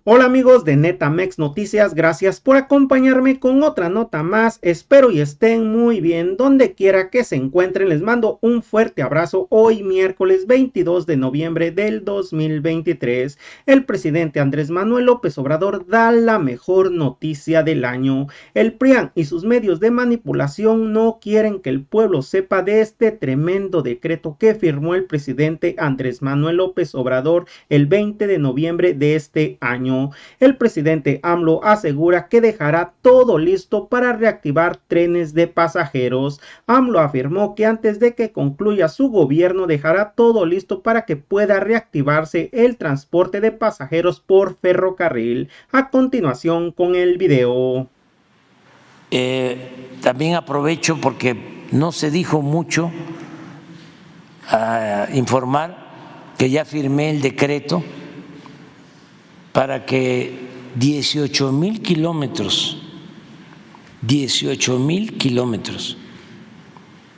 Hola amigos de Netamex Noticias, gracias por acompañarme con otra nota más. Espero y estén muy bien donde quiera que se encuentren. Les mando un fuerte abrazo hoy miércoles 22 de noviembre del 2023. El presidente Andrés Manuel López Obrador da la mejor noticia del año. El PRIAN y sus medios de manipulación no quieren que el pueblo sepa de este tremendo decreto que firmó el presidente Andrés Manuel López Obrador el 20 de noviembre de este año. El presidente AMLO asegura que dejará todo listo para reactivar trenes de pasajeros. AMLO afirmó que antes de que concluya su gobierno dejará todo listo para que pueda reactivarse el transporte de pasajeros por ferrocarril. A continuación con el video. También aprovecho porque no se dijo mucho a informar que ya firmé el decreto para que 18,000 kilómetros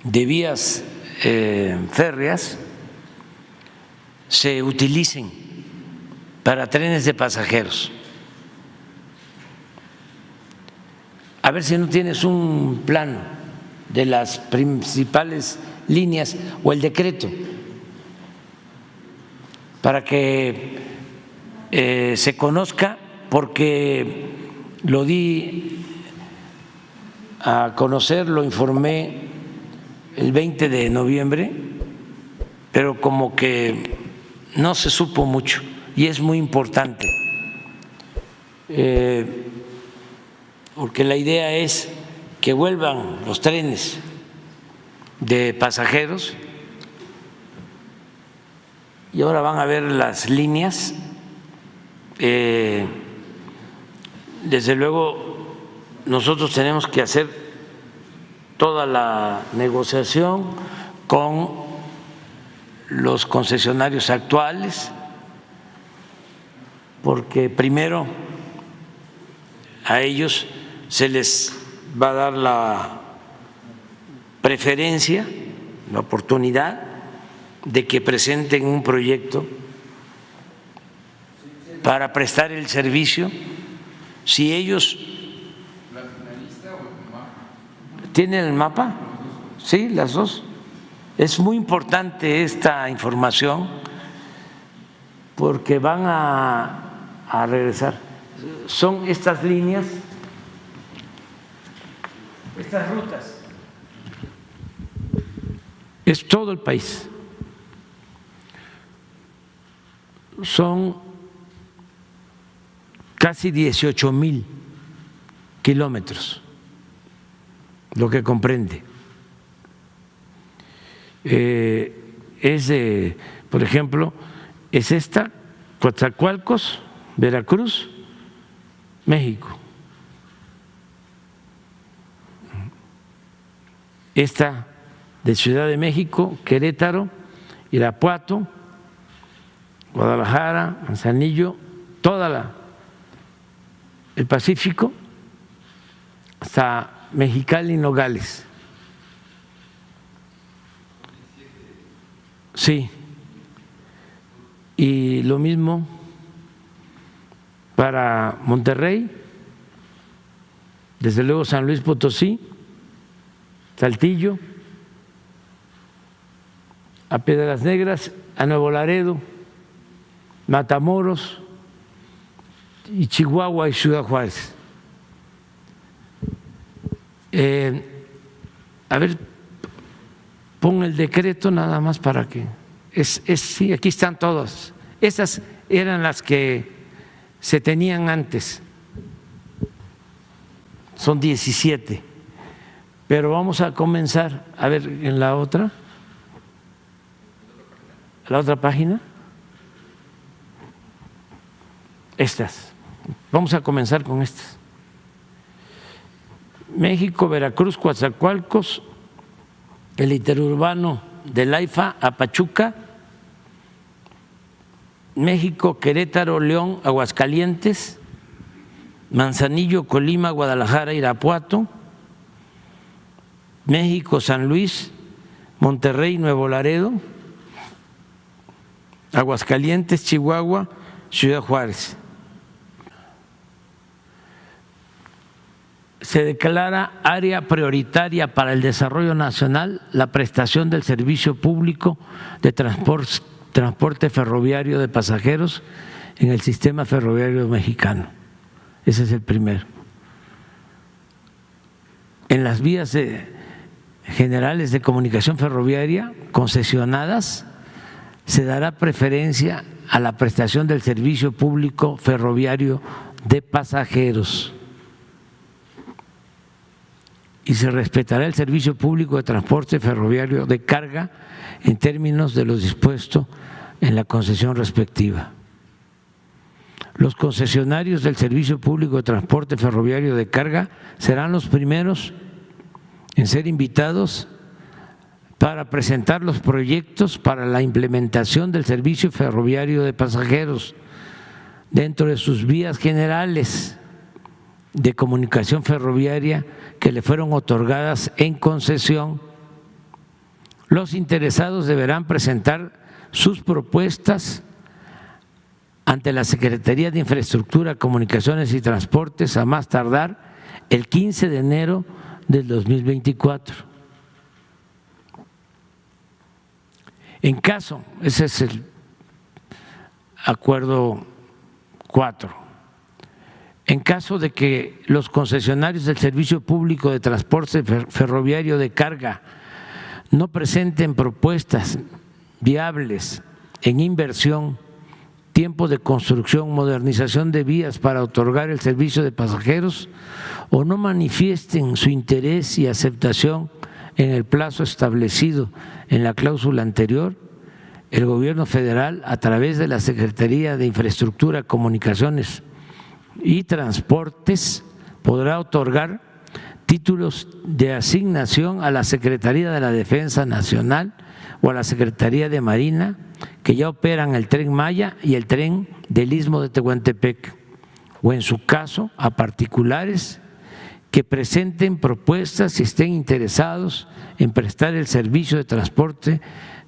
de vías férreas se utilicen para trenes de pasajeros. A ver si no tienes un plano de las principales líneas o el decreto para que se conozca, porque lo di a conocer, lo informé el 20 de noviembre, pero como que no se supo mucho y es muy importante, porque la idea es que vuelvan los trenes de pasajeros y ahora van a ver las líneas. Desde luego nosotros tenemos que hacer toda la negociación con los concesionarios actuales, porque primero a ellos se les va a dar la preferencia, la oportunidad de que presenten un proyecto para prestar el servicio. Si ellos tienen el mapa, sí, las dos. Es muy importante esta información porque van a regresar. Son estas líneas, estas rutas. Es todo el país. Son casi 18,000 kilómetros, lo que comprende. Por ejemplo, es esta, Coatzacoalcos, Veracruz, México. Esta de Ciudad de México, Querétaro, Irapuato, Guadalajara, Manzanillo, toda el Pacífico hasta Mexicali y Nogales. Sí. Y lo mismo para Monterrey, desde luego San Luis Potosí, Saltillo, a Piedras Negras, a Nuevo Laredo, Matamoros y Chihuahua y Ciudad Juárez. A ver, pon el decreto nada más para que… sí, aquí están todas. Estas eran las que se tenían antes. Son 17. Pero vamos a comenzar, a ver, en la otra página. Estas. Vamos a comenzar con estas. México, Veracruz, Coatzacoalcos, el interurbano del AIFA a Pachuca, México, Querétaro, León, Aguascalientes, Manzanillo, Colima, Guadalajara, Irapuato, México, San Luis, Monterrey, Nuevo Laredo, Aguascalientes, Chihuahua, Ciudad Juárez. se declara área prioritaria para el desarrollo nacional la prestación del servicio público de transporte ferroviario de pasajeros en el sistema ferroviario mexicano. Ese es el primero. En las vías generales de comunicación ferroviaria concesionadas se dará preferencia a la prestación del servicio público ferroviario de pasajeros y se respetará el servicio público de transporte ferroviario de carga en términos de lo dispuesto en la concesión respectiva. Los concesionarios del servicio público de transporte ferroviario de carga serán los primeros en ser invitados para presentar los proyectos para la implementación del servicio ferroviario de pasajeros dentro de sus vías generales de comunicación ferroviaria que le fueron otorgadas en concesión. Los interesados deberán presentar sus propuestas ante la Secretaría de Infraestructura, Comunicaciones y Transportes a más tardar el 15 de enero del 2024. En caso, ese es el acuerdo 4. En caso de que los concesionarios del servicio público de transporte ferroviario de carga no presenten propuestas viables en inversión, tiempo de construcción, modernización de vías para otorgar el servicio de pasajeros o no manifiesten su interés y aceptación en el plazo establecido en la cláusula anterior, el Gobierno federal, a través de la Secretaría de Infraestructura, Comunicaciones y Transportes, podrá otorgar títulos de asignación a la Secretaría de la Defensa Nacional o a la Secretaría de Marina que ya operan el Tren Maya y el tren del Istmo de Tehuantepec, o en su caso a particulares que presenten propuestas y estén interesados en prestar el servicio de transporte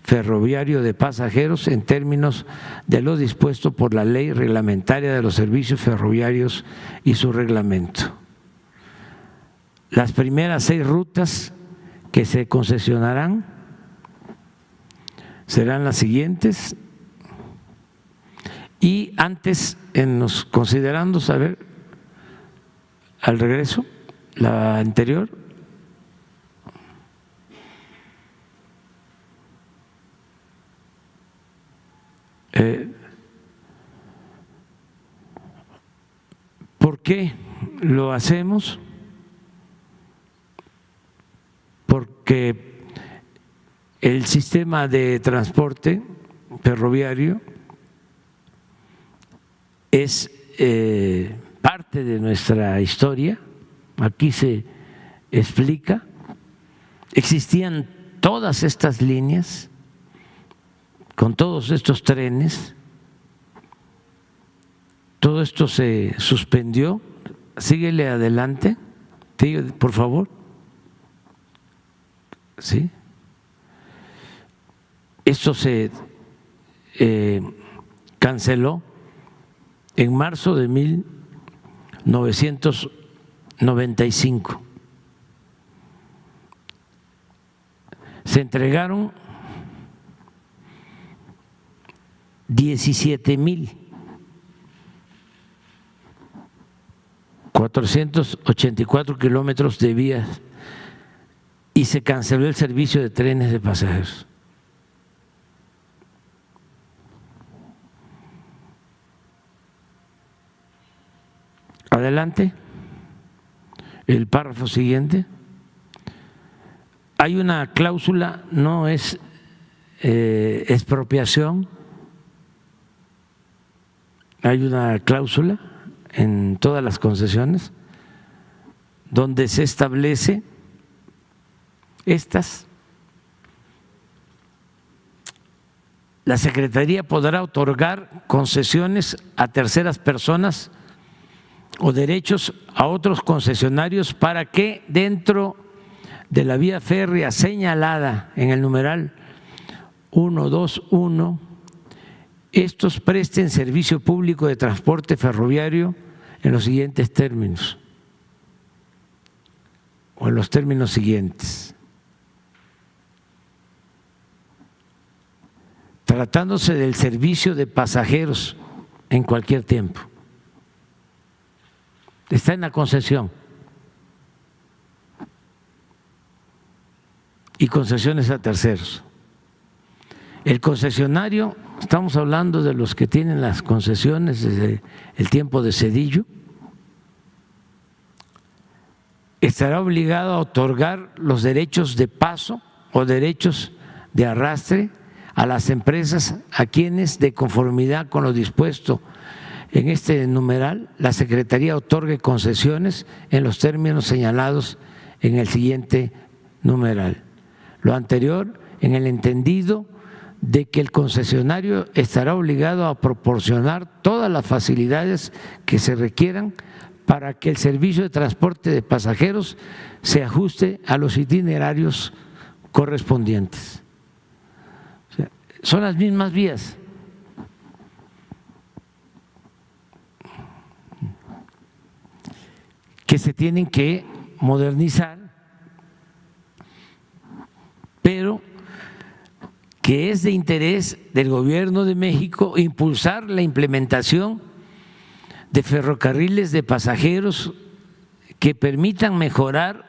ferroviario de pasajeros en términos de lo dispuesto por la Ley Reglamentaria de los Servicios Ferroviarios y su reglamento. Las primeras 6 rutas que se concesionarán serán las siguientes. Y antes, en los considerandos, a ver, al regreso, la anterior. ¿Por qué lo hacemos? Porque el sistema de transporte ferroviario es parte de nuestra historia. Aquí se explica, existían todas estas líneas con todos estos trenes, todo esto se suspendió. Síguele adelante, por favor. ¿Sí? Esto se canceló en marzo de 1995. Se entregaron 17,484 kilómetros de vías y se canceló el servicio de trenes de pasajeros. Adelante, el párrafo siguiente. Hay una cláusula, no es expropiación, hay una cláusula en todas las concesiones donde se establece la Secretaría podrá otorgar concesiones a terceras personas o derechos a otros concesionarios para que dentro de la vía férrea señalada en el numeral 121 estos presten servicio público de transporte ferroviario en los siguientes términos. o en los términos siguientes. Tratándose del servicio de pasajeros en cualquier tiempo. Está en la concesión. Y concesiones a terceros. El concesionario, estamos hablando de los que tienen las concesiones desde el tiempo de Zedillo, estará obligado a otorgar los derechos de paso o derechos de arrastre a las empresas a quienes, de conformidad con lo dispuesto en este numeral, la Secretaría otorgue concesiones en los términos señalados en el siguiente numeral. Lo anterior en el entendido de que el concesionario estará obligado a proporcionar todas las facilidades que se requieran para que el servicio de transporte de pasajeros se ajuste a los itinerarios correspondientes. O sea, son las mismas vías. Que se tienen que modernizar, pero que es de interés del Gobierno de México impulsar la implementación de ferrocarriles de pasajeros que permitan mejorar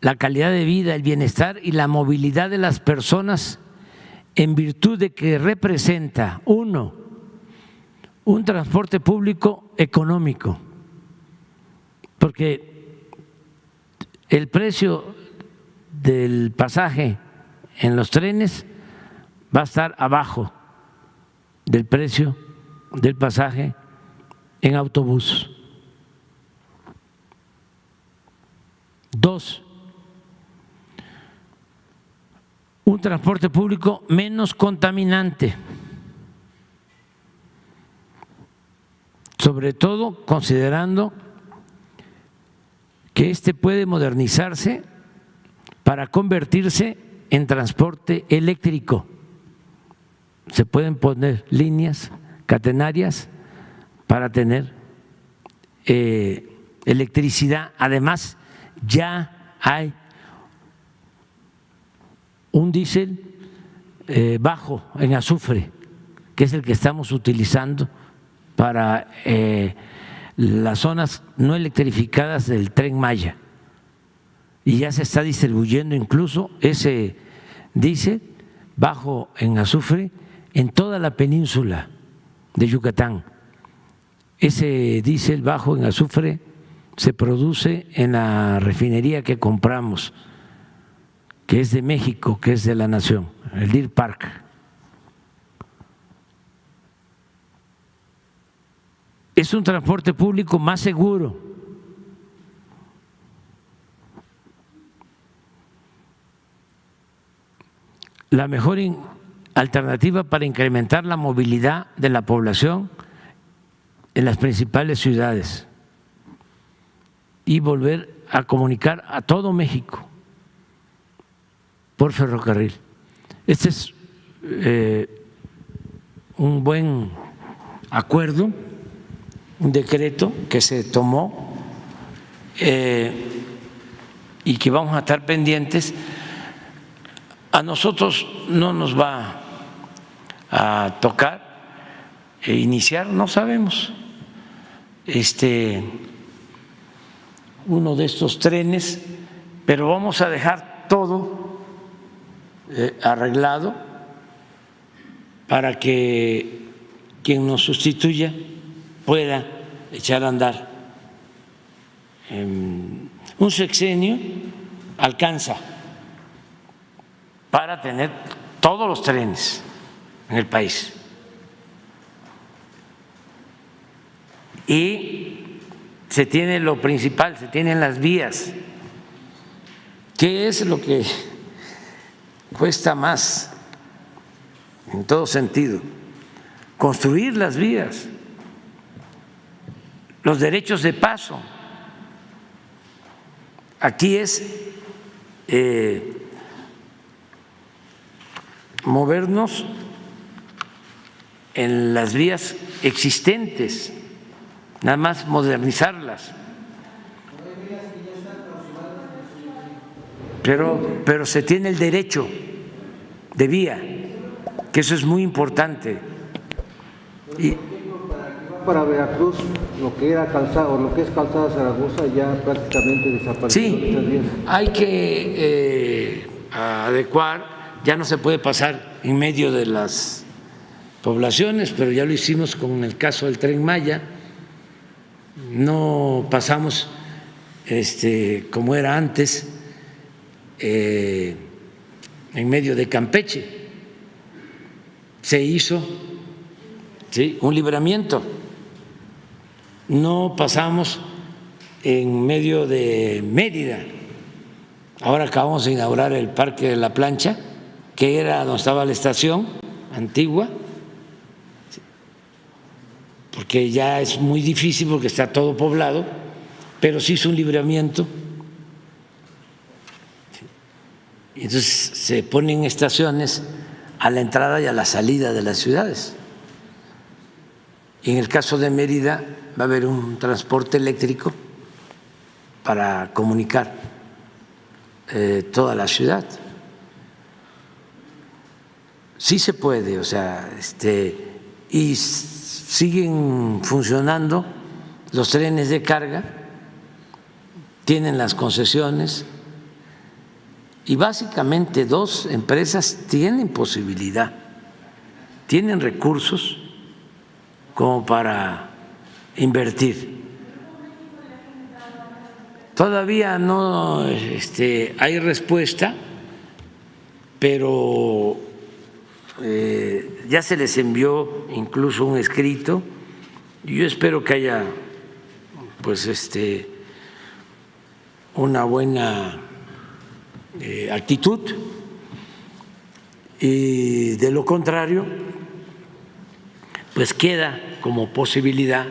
la calidad de vida, el bienestar y la movilidad de las personas, en virtud de que representa, uno, un transporte público económico, porque el precio del pasaje en los trenes va a estar abajo del precio del pasaje en autobús. Dos, un transporte público menos contaminante, sobre todo considerando que este puede modernizarse para convertirse en transporte eléctrico. Se pueden poner líneas catenarias para tener electricidad. Además, ya hay un diésel bajo en azufre, que es el que estamos utilizando para las zonas no electrificadas del Tren Maya. Y ya se está distribuyendo incluso ese diésel bajo en azufre en toda la península de Yucatán. Ese diésel bajo en azufre se produce en la refinería que compramos, que es de México, que es de la nación, el Deer Park. Es un transporte público más seguro. La mejor alternativa para incrementar la movilidad de la población en las principales ciudades y volver a comunicar a todo México por ferrocarril. Este es un buen acuerdo, un decreto que se tomó y que vamos a estar pendientes. A nosotros no nos va a tocar iniciar, no sabemos, uno de estos trenes, pero vamos a dejar todo arreglado para que quien nos sustituya pueda echar a andar. Un sexenio alcanza para tener todos los trenes en el país. Y se tiene lo principal, se tienen las vías. ¿Qué es lo que cuesta más en todo sentido? Construir las vías, los derechos de paso. Aquí es movernos en las vías existentes, nada más modernizarlas. pero se tiene el derecho de vía, que eso es muy importante. Y para Veracruz, lo que era calzada o lo que es calzada Zaragoza ya prácticamente desapareció. Sí, hay que adecuar, ya no se puede pasar en medio de las poblaciones, pero ya lo hicimos con el caso del Tren Maya, no pasamos como era antes en medio de Campeche, se hizo un libramiento. No pasamos en medio de Mérida. Ahora acabamos de inaugurar el Parque de la Plancha, que era donde estaba la estación antigua, porque ya es muy difícil porque está todo poblado, pero se hizo un libramiento. Entonces se ponen estaciones a la entrada y a la salida de las ciudades. Y en el caso de Mérida va a haber un transporte eléctrico para comunicar toda la ciudad. Sí se puede, o sea, y siguen funcionando los trenes de carga, tienen las concesiones y básicamente dos empresas tienen posibilidad, tienen recursos como para invertir. Todavía no hay respuesta, pero ya se les envió incluso un escrito y yo espero que haya pues una buena actitud, y de lo contrario pues queda como posibilidad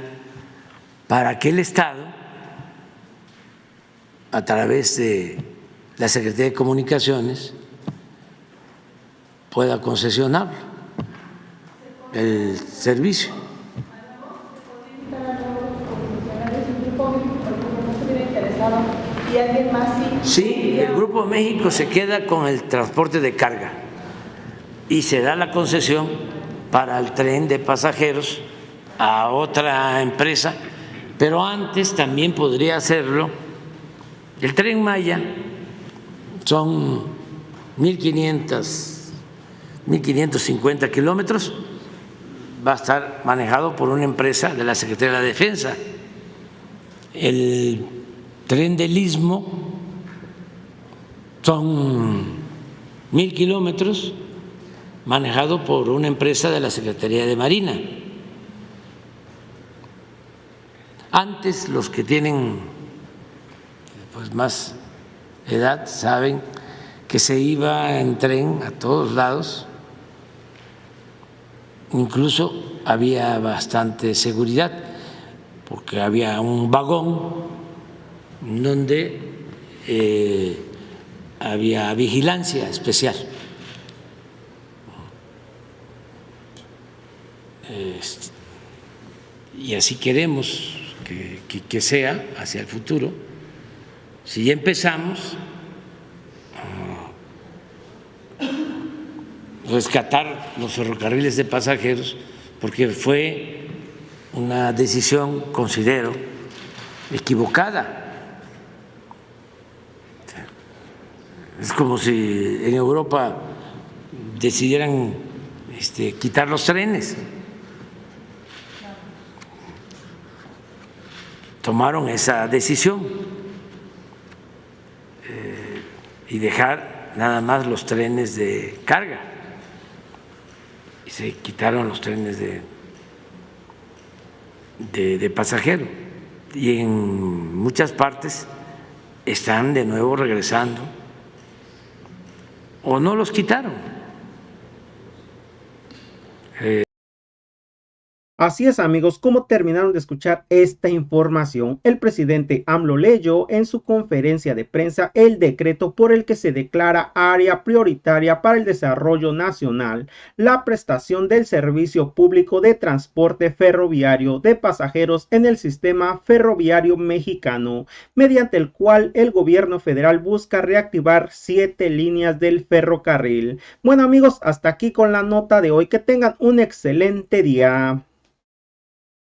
para que el Estado, a través de la Secretaría de Comunicaciones, pueda concesionar el servicio. Sí, el Grupo México se queda con el transporte de carga y se da la concesión para el tren de pasajeros a otra empresa, pero antes también podría hacerlo el Tren Maya. Son 1.550 kilómetros, va a estar manejado por una empresa de la Secretaría de la Defensa. El Tren del Istmo son 1.000 kilómetros, manejado por una empresa de la Secretaría de Marina. Antes, los que tienen pues más edad saben que se iba en tren a todos lados, incluso había bastante seguridad porque había un vagón donde había vigilancia especial. Y así queremos que sea hacia el futuro. Si ya empezamos a rescatar los ferrocarriles de pasajeros, porque fue una decisión, considero, equivocada. Es como si en Europa decidieran quitar los trenes. Tomaron esa decisión y dejar nada más los trenes de carga y se quitaron los trenes de pasajero, y en muchas partes están de nuevo regresando o no los quitaron. Así es, amigos, como terminaron de escuchar esta información, el presidente AMLO leyó en su conferencia de prensa el decreto por el que se declara área prioritaria para el desarrollo nacional la prestación del servicio público de transporte ferroviario de pasajeros en el sistema ferroviario mexicano, mediante el cual el gobierno federal busca reactivar 7 líneas del ferrocarril. Bueno, amigos, hasta aquí con la nota de hoy. Que tengan un excelente día.